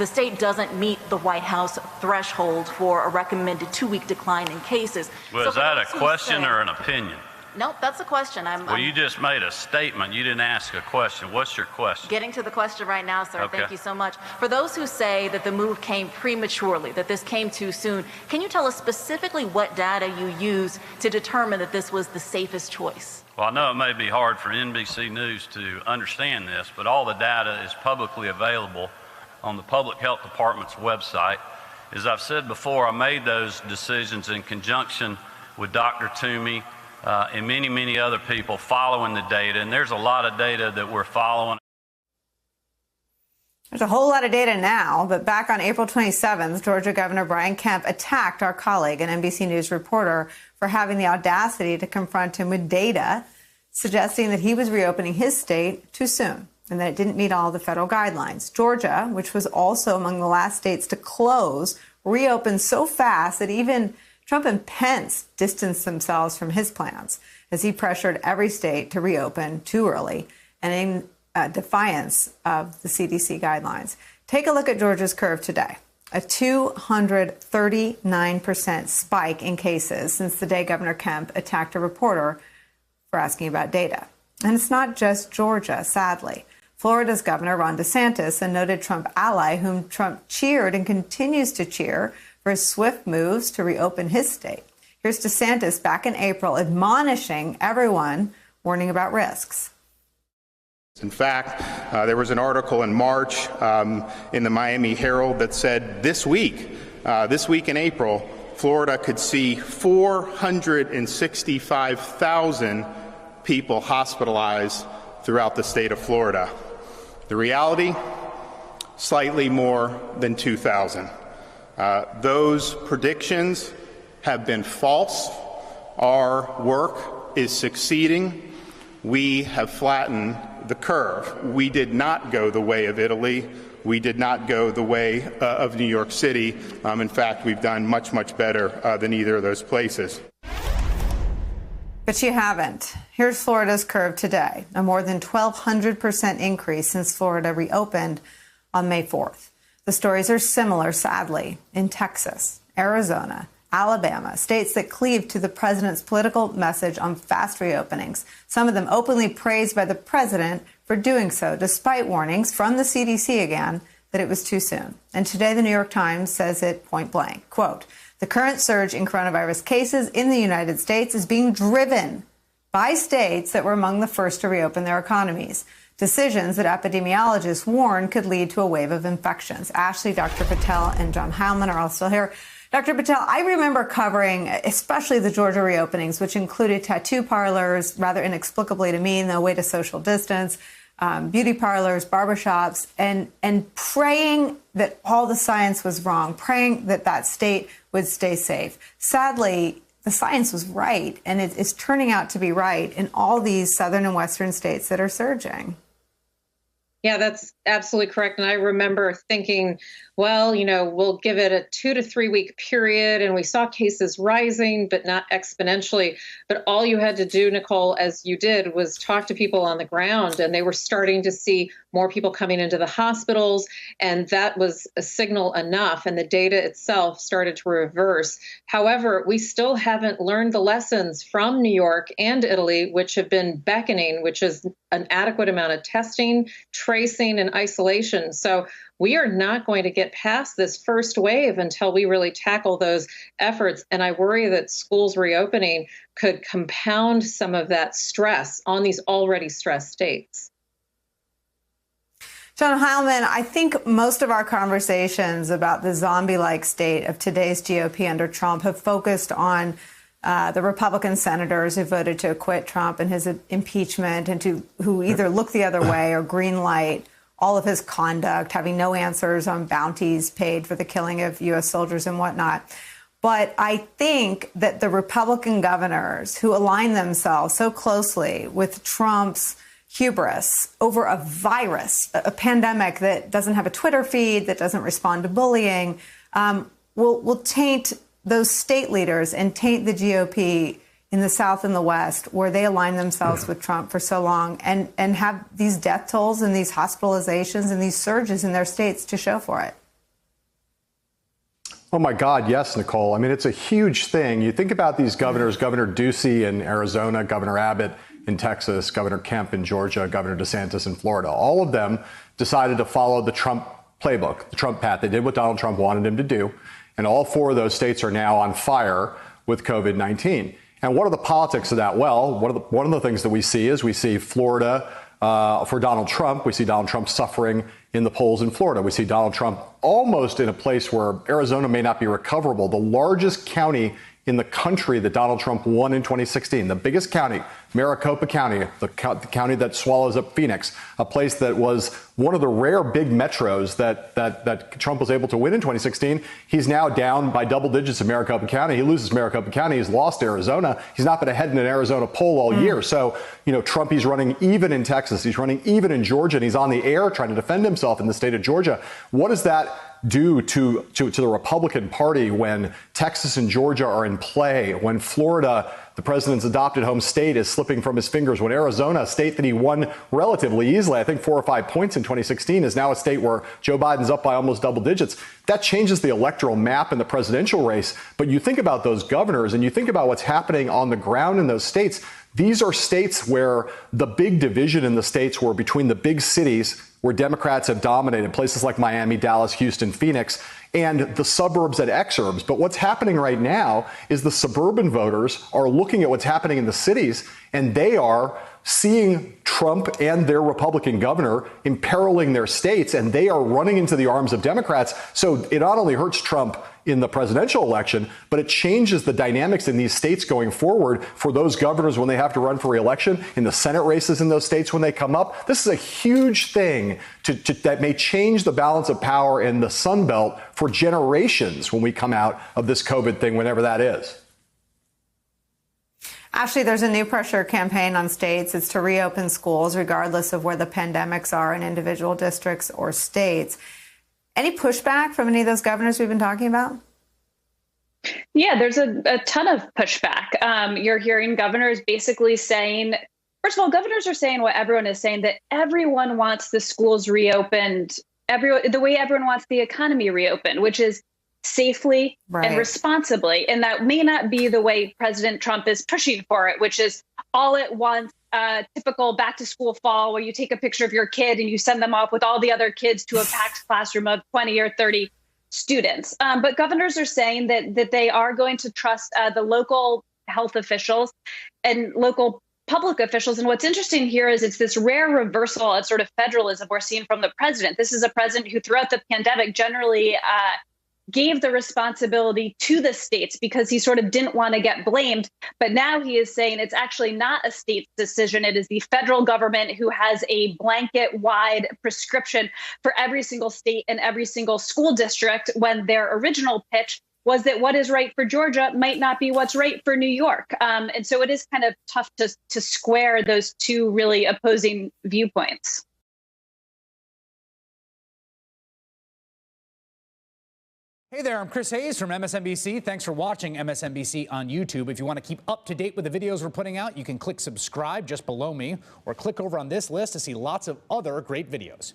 the state doesn't meet the White House threshold for a recommended 2-week decline in cases. Well, is that a question or an opinion? Nope, that's a question. Well, you just made a statement. You didn't ask a question. What's your question? Getting to the question right now, sir. Okay. Thank you so much. For those who say that the move came prematurely, that this came too soon, can you tell us specifically what data you use to determine that this was the safest choice? Well, I know it may be hard for NBC News to understand this, but all the data is publicly available on the Public Health Department's website. As I've said before, I made those decisions in conjunction with Dr. Toomey and many, many other people following the data. And there's a lot of data that we're following. There's a whole lot of data now, but back on April 27th, Georgia Governor Brian Kemp attacked our colleague, an NBC News reporter, for having the audacity to confront him with data suggesting that he was reopening his state too soon and that it didn't meet all the federal guidelines. Georgia, which was also among the last states to close, reopened so fast that even Trump and Pence distanced themselves from his plans as he pressured every state to reopen too early and in defiance of the CDC guidelines. Take a look at Georgia's curve today. A 239% spike in cases since the day Governor Kemp attacked a reporter for asking about data. And it's not just Georgia, sadly. Florida's Governor Ron DeSantis, a noted Trump ally whom Trump cheered and continues to cheer for his swift moves to reopen his state. Here's DeSantis back in April admonishing everyone, warning about risks. In fact, there was an article in March in the Miami Herald that said this week in April, Florida could see 465,000 people hospitalized throughout the state of Florida. The reality, slightly more than 2,000. Those predictions have been false. Our work is succeeding. We have flattened the curve. We did not go the way of Italy. We did not go the way of New York City. In fact, we've done much, much better than either of those places. But you haven't. Here's Florida's curve today, a more than 1,200% increase since Florida reopened on May 4th. The stories are similar, sadly, in Texas, Arizona, Alabama, states that cleave to the president's political message on fast reopenings, some of them openly praised by the president for doing so, despite warnings from the CDC again that it was too soon. And today, the New York Times says it point blank, quote, "The current surge in coronavirus cases in the United States is being driven by states that were among the first to reopen their economies. Decisions that epidemiologists warn could lead to a wave of infections." Ashley, Dr. Patel, and John Heilman are all still here. Dr. Patel, I remember covering especially the Georgia reopenings, which included tattoo parlors, rather inexplicably to me, no way to social distance, beauty parlors, barbershops, and praying that all the science was wrong, praying that that state would stay safe. Sadly, the science was right, and it's turning out to be right in all these southern and western states that are surging. Yeah, that's absolutely correct. And I remember thinking, well, we'll give it a 2 to 3 week period. And we saw cases rising, but not exponentially. But all you had to do, Nicole, as you did, was talk to people on the ground. And they were starting to see more people coming into the hospitals. And that was a signal enough. And the data itself started to reverse. However, we still haven't learned the lessons from New York and Italy, which have been beckoning, which is an adequate amount of testing, tracing, and isolation. So we are not going to get past this first wave until we really tackle those efforts. And I worry that schools reopening could compound some of that stress on these already stressed states. John Heilman, I think most of our conversations about the zombie-like state of today's GOP under Trump have focused on the Republican senators who voted to acquit Trump and his impeachment and who either look the other way or green light all of his conduct, having no answers on bounties paid for the killing of U.S. soldiers and whatnot. But I think that the Republican governors who align themselves so closely with Trump's hubris over a virus, a pandemic that doesn't have a Twitter feed, that doesn't respond to bullying, will taint those state leaders and taint the GOP in the South and the West, where they align themselves with Trump for so long and have these death tolls and these hospitalizations and these surges in their states to show for it. Oh my God, yes, Nicole. I mean, it's a huge thing. You think about these governors, Governor Ducey in Arizona, Governor Abbott in Texas, Governor Kemp in Georgia, Governor DeSantis in Florida. All of them decided to follow the Trump playbook, the Trump path. They did what Donald Trump wanted them to do. And all 4 of those states are now on fire with COVID-19. And what are the politics of that? Well, one of the things that we see is we see Florida for Donald Trump. We see Donald Trump suffering in the polls in Florida. We see Donald Trump almost in a place where Arizona may not be recoverable. The largest county in the country that Donald Trump won in 2016, the biggest county, Maricopa County, the county that swallows up Phoenix, a place that was one of the rare big metros that Trump was able to win in 2016. He's now down by double digits in Maricopa County. He loses Maricopa County. He's lost Arizona. He's not been ahead in an Arizona poll all year. So, Trump, he's running even in Texas. He's running even in Georgia, and he's on the air trying to defend himself in the state of Georgia. What does that do to the Republican Party when Texas and Georgia are in play, when Florida, the president's adopted home state, is slipping from his fingers, when Arizona, a state that he won relatively easily, I think 4 or 5 points in 2016, is now a state where Joe Biden's up by almost double digits. That changes the electoral map in the presidential race. But you think about those governors and you think about what's happening on the ground in those states. These are states where the big division in the states were between the big cities where Democrats have dominated, places like Miami, Dallas, Houston, Phoenix, and the suburbs and exurbs. But what's happening right now is the suburban voters are looking at what's happening in the cities, and they are seeing Trump and their Republican governor imperiling their states, and they are running into the arms of Democrats. So it not only hurts Trump in the presidential election, but it changes the dynamics in these states going forward for those governors when they have to run for re-election, in the Senate races in those states when they come up. This is a huge thing that may change the balance of power in the Sun Belt for generations when we come out of this COVID thing, whenever that is. Ashley, there's a new pressure campaign on states. It's to reopen schools regardless of where the pandemics are in individual districts or states. Any pushback from any of those governors we've been talking about? Yeah, there's a ton of pushback. You're hearing governors basically saying, first of all, governors are saying what everyone is saying, that everyone wants the schools reopened, the way everyone wants the economy reopened, which is safely and responsibly. And that may not be the way President Trump is pushing for it, which is all at once, typical back to school fall where you take a picture of your kid and you send them off with all the other kids to a packed classroom of 20 or 30 students. But governors are saying that they are going to trust the local health officials and local public officials. And what's interesting here is it's this rare reversal of sort of federalism we're seeing from the president. This is a president who throughout the pandemic generally gave the responsibility to the states because he sort of didn't want to get blamed. But now he is saying it's actually not a state's decision. It is the federal government who has a blanket wide prescription for every single state and every single school district, when their original pitch was that what is right for Georgia might not be what's right for New York. And so it is kind of tough to square those two really opposing viewpoints. Hey there, I'm Chris Hayes from MSNBC. Thanks for watching MSNBC on YouTube. If you want to keep up to date with the videos we're putting out, you can click subscribe just below me or click over on this list to see lots of other great videos.